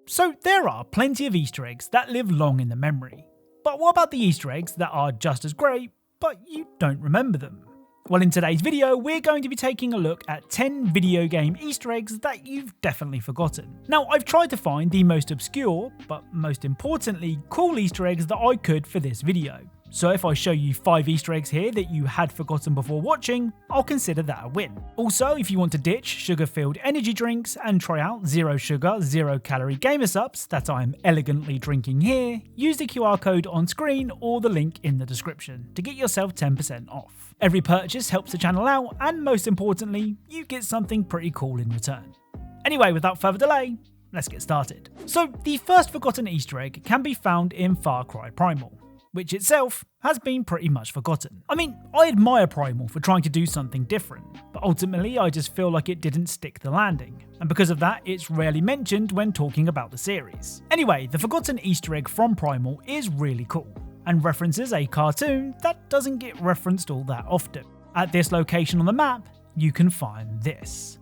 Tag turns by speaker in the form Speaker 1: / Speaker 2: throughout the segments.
Speaker 1: So there are plenty of Easter eggs that live long in the memory. But what about the Easter eggs that are just as great, but you don't remember them? Well, in today's video, we're going to be taking a look at 10 video game Easter eggs that you've definitely forgotten. Now, I've tried to find the most obscure, but most importantly, cool Easter eggs that I could for this video. So if I show you 5 Easter eggs here that you had forgotten before watching, I'll consider that a win. Also, if you want to ditch sugar-filled energy drinks and try out zero sugar, zero calorie gamer subs that I'm elegantly drinking here, use the QR code on screen or the link in the description to get yourself 10% off. Every purchase helps the channel out, and most importantly, you get something pretty cool in return. Anyway, without further delay, let's get started. So the first forgotten Easter egg can be found in Far Cry Primal, which itself has been pretty much forgotten. I mean, I admire Primal for trying to do something different, but ultimately I just feel like it didn't stick the landing, and because of that, it's rarely mentioned when talking about the series. Anyway, the forgotten Easter egg from Primal is really cool, and references a cartoon that doesn't get referenced all that often. At this location on the map, you can find this.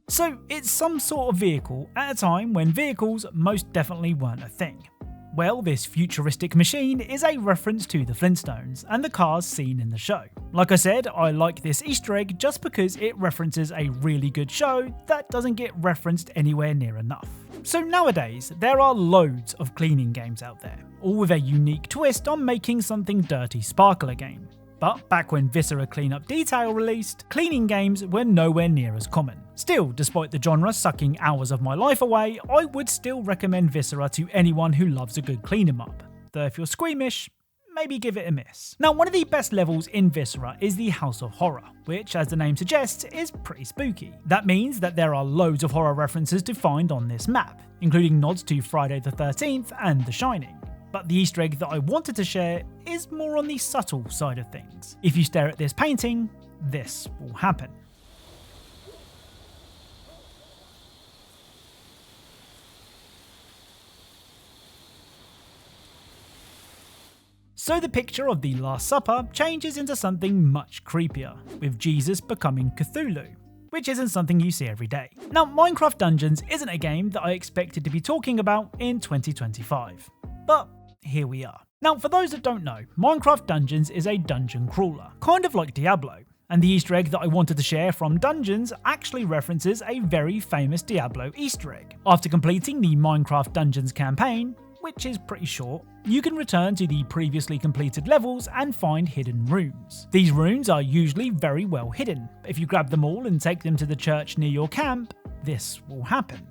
Speaker 1: So it's some sort of vehicle at a time when vehicles most definitely weren't a thing. Well, this futuristic machine is a reference to the Flintstones and the cars seen in the show. Like I said, I like this Easter egg just because it references a really good show that doesn't get referenced anywhere near enough. So nowadays, there are loads of cleaning games out there, all with a unique twist on making something dirty sparkle again. But back when Viscera Cleanup Detail released, cleaning games were nowhere near as common. Still, despite the genre sucking hours of my life away, I would still recommend Viscera to anyone who loves a good clean 'em up. Though if you're squeamish, maybe give it a miss. Now, one of the best levels in Viscera is the House of Horror, which, as the name suggests, is pretty spooky. That means that there are loads of horror references to find on this map, including nods to Friday the 13th and The Shining. But the Easter egg that I wanted to share is more on the subtle side of things. If you stare at this painting, this will happen. So the picture of the Last Supper changes into something much creepier, with Jesus becoming Cthulhu, which isn't something you see every day. Now, Minecraft Dungeons isn't a game that I expected to be talking about in 2025, but here we are. Now, for those that don't know, Minecraft Dungeons is a dungeon crawler, kind of like Diablo, and the Easter egg that I wanted to share from Dungeons actually references a very famous Diablo Easter egg. After completing the Minecraft Dungeons campaign, which is pretty short, you can return to the previously completed levels and find hidden runes. These runes are usually very well hidden, but if you grab them all and take them to the church near your camp, this will happen.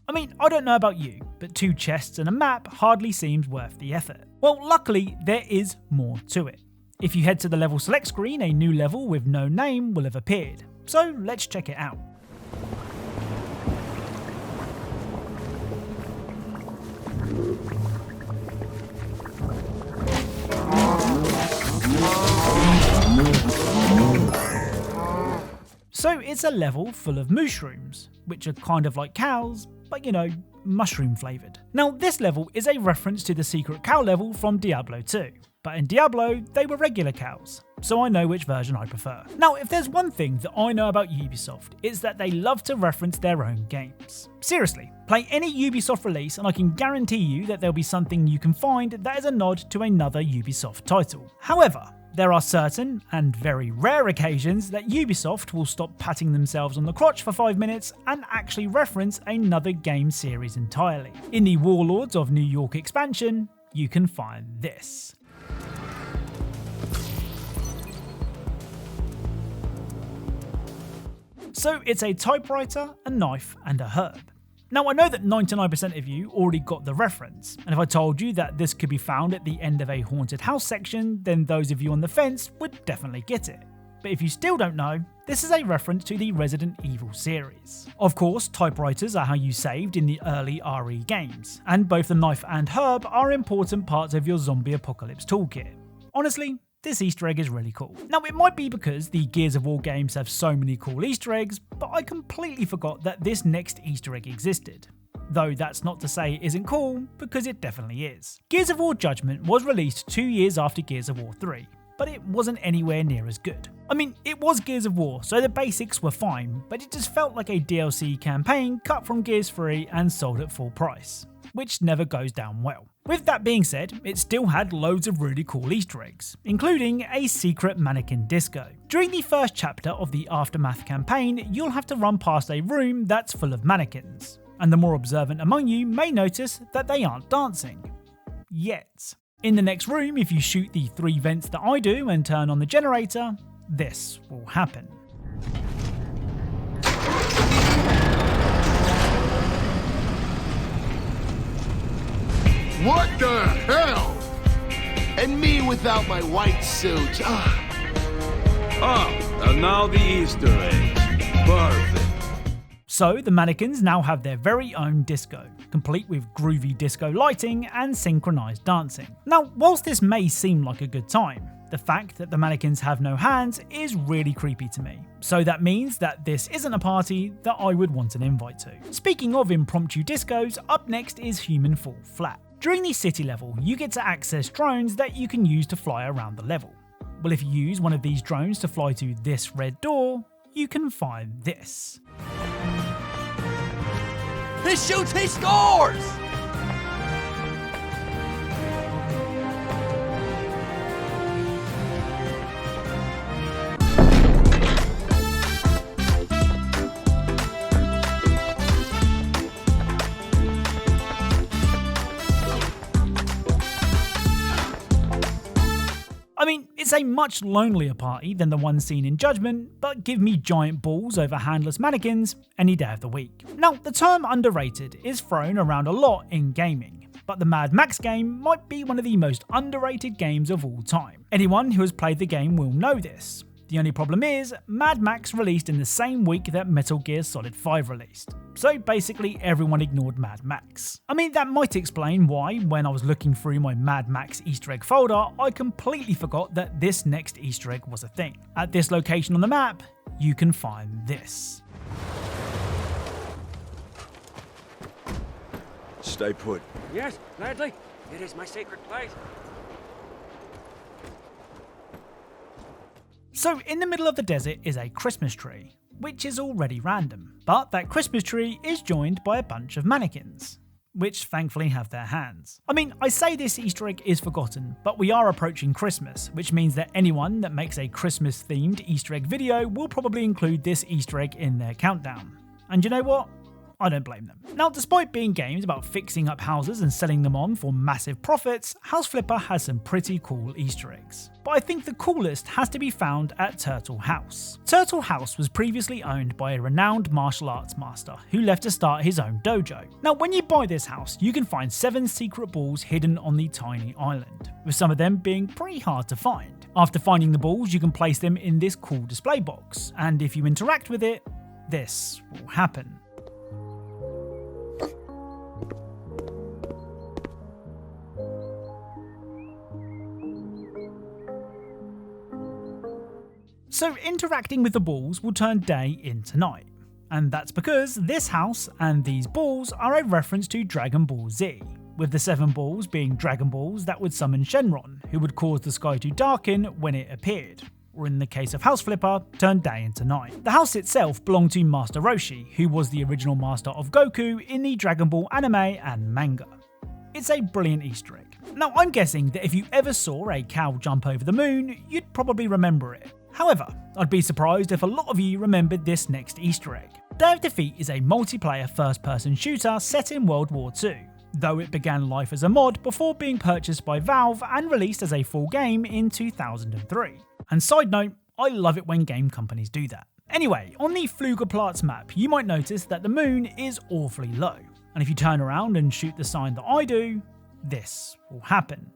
Speaker 1: I mean, I don't know about you, but 2 chests and a map hardly seems worth the effort. Well, luckily, there is more to it. If you head to the level select screen, a new level with no name will have appeared. So let's check it out. So it's a level full of mushrooms, which are kind of like cows, but you know, mushroom flavoured. Now, this level is a reference to the secret cow level from Diablo 2, but in Diablo, they were regular cows, so I know which version I prefer. Now, if there's one thing that I know about Ubisoft, it's that they love to reference their own games. Seriously, play any Ubisoft release and I can guarantee you that there'll be something you can find that is a nod to another Ubisoft title. However, there are certain, and very rare occasions, that Ubisoft will stop patting themselves on the crotch for 5 minutes and actually reference another game series entirely. In the Warlords of New York expansion, you can find this. So it's a typewriter, a knife, and a herb. Now, I know that 99% of you already got the reference, and if I told you that this could be found at the end of a haunted house section, then those of you on the fence would definitely get it. But if you still don't know, this is a reference to the Resident Evil series. Of course, typewriters are how you saved in the early RE games, and both the knife and herb are important parts of your zombie apocalypse toolkit. Honestly, this Easter egg is really cool. Now it might be because the Gears of War games have so many cool Easter eggs, but I completely forgot that this next Easter egg existed. Though that's not to say it isn't cool, because it definitely is. Gears of War Judgment was released 2 years after Gears of War 3, but it wasn't anywhere near as good. I mean, it was Gears of War, so the basics were fine, but it just felt like a DLC campaign cut from Gears 3 and sold at full price, which never goes down well. With that being said, it still had loads of really cool Easter eggs, including a secret mannequin disco. During the first chapter of the Aftermath campaign, you'll have to run past a room that's full of mannequins, and the more observant among you may notice that they aren't dancing. Yet. In the next room, if you shoot the 3 vents that I do and turn on the generator, this will happen.
Speaker 2: What the hell? And me without my white suit.
Speaker 3: And now the Easter eggs. Perfect.
Speaker 1: So the mannequins now have their very own disco, complete with groovy disco lighting and synchronized dancing. Now, whilst this may seem like a good time, the fact that the mannequins have no hands is really creepy to me. So that means that this isn't a party that I would want an invite to. Speaking of impromptu discos, up next is Human Fall Flat. During the city level, you get to access drones that you can use to fly around the level. Well, if you use one of these drones to fly to this red door, you can find this.
Speaker 4: He shoots, he scores!
Speaker 1: I mean, it's a much lonelier party than the one seen in Judgment, but give me giant balls over handless mannequins any day of the week. Now, the term underrated is thrown around a lot in gaming, but the Mad Max game might be one of the most underrated games of all time. Anyone who has played the game will know this. The only problem is, Mad Max released in the same week that Metal Gear Solid 5 released. So basically everyone ignored Mad Max. I mean, that might explain why, when I was looking through my Mad Max Easter egg folder, I completely forgot that this next Easter egg was a thing. At this location on the map, you can find this.
Speaker 3: Stay put.
Speaker 4: Yes, gladly. It is my sacred place.
Speaker 1: So in the middle of the desert is a Christmas tree, which is already random, but that Christmas tree is joined by a bunch of mannequins, which thankfully have their hands. I mean, I say this Easter egg is forgotten, but we are approaching Christmas, which means that anyone that makes a Christmas themed Easter egg video will probably include this Easter egg in their countdown. And you know what? I don't blame them. Now, despite being games about fixing up houses and selling them on for massive profits, House Flipper has some pretty cool Easter eggs. But I think the coolest has to be found at Turtle House. Turtle House was previously owned by a renowned martial arts master who left to start his own dojo. Now, when you buy this house, you can find 7 secret balls hidden on the tiny island, with some of them being pretty hard to find. After finding the balls, you can place them in this cool display box, and if you interact with it, this will happen. So interacting with the balls will turn day into night, and that's because this house and these balls are a reference to Dragon Ball Z, with the 7 balls being Dragon Balls that would summon Shenron, who would cause the sky to darken when it appeared, or in the case of House Flipper, turn day into night. The house itself belonged to Master Roshi, who was the original master of Goku in the Dragon Ball anime and manga. It's a brilliant Easter egg. Now, I'm guessing that if you ever saw a cow jump over the moon, you'd probably remember it. However, I'd be surprised if a lot of you remembered this next Easter egg. Day of Defeat is a multiplayer first-person shooter set in World War II, though it began life as a mod before being purchased by Valve and released as a full game in 2003. And side note, I love it when game companies do that. Anyway, on the Flügelplatz map, you might notice that the moon is awfully low, and if you turn around and shoot the sign that I do, this will happen.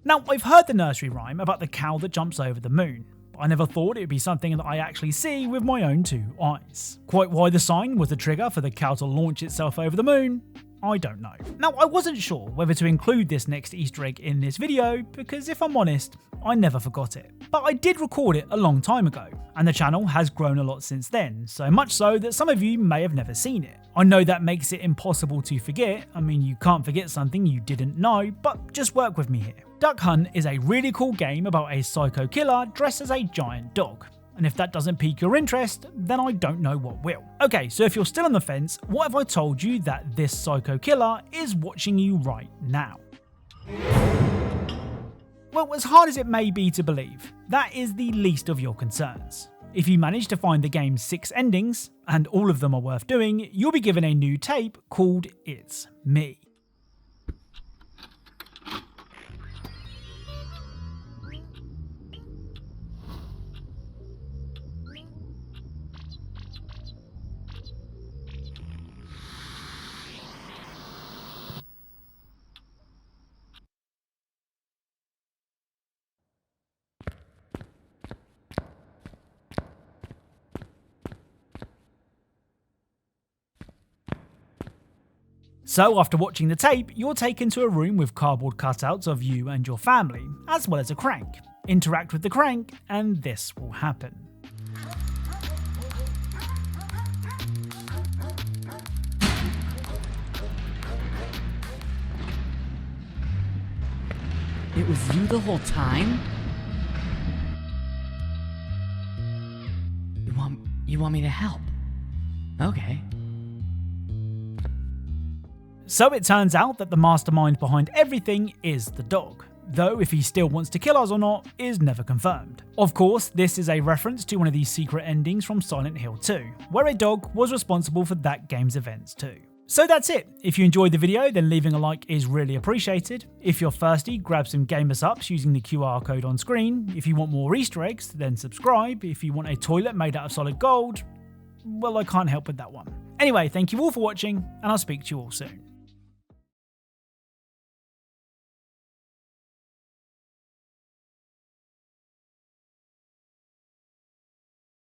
Speaker 1: Now, I've heard the nursery rhyme about the cow that jumps over the moon, but I never thought it would be something that I actually see with my own two eyes. Quite why the sign was the trigger for the cow to launch itself over the moon, I don't know. Now, I wasn't sure whether to include this next Easter egg in this video because if I'm honest, I never forgot it. But I did record it a long time ago, and the channel has grown a lot since then, so much so that some of you may have never seen it. I know that makes it impossible to forget. I mean, you can't forget something you didn't know, but just work with me here. Duck Hunt is a really cool game about a psycho killer dressed as a giant dog. And if that doesn't pique your interest, then I don't know what will. Okay, so if you're still on the fence, what if I told you that this psycho killer is watching you right now? Well, as hard as it may be to believe, that is the least of your concerns. If you manage to find the game's 6 endings, and all of them are worth doing, you'll be given a new tape called It's Me. So after watching the tape, you're taken to a room with cardboard cutouts of you and your family, as well as a crank. Interact with the crank, and this will happen.
Speaker 5: It was you the whole time? You want me to help? Okay.
Speaker 1: So it turns out that the mastermind behind everything is the dog, though if he still wants to kill us or not is never confirmed. Of course, this is a reference to one of these secret endings from Silent Hill 2, where a dog was responsible for that game's events too. So that's it. If you enjoyed the video, then leaving a like is really appreciated. If you're thirsty, grab some Gamers Ups using the QR code on screen. If you want more Easter eggs, then subscribe. If you want a toilet made out of solid gold, well, I can't help with that one. Anyway, thank you all for watching, and I'll speak to you all soon.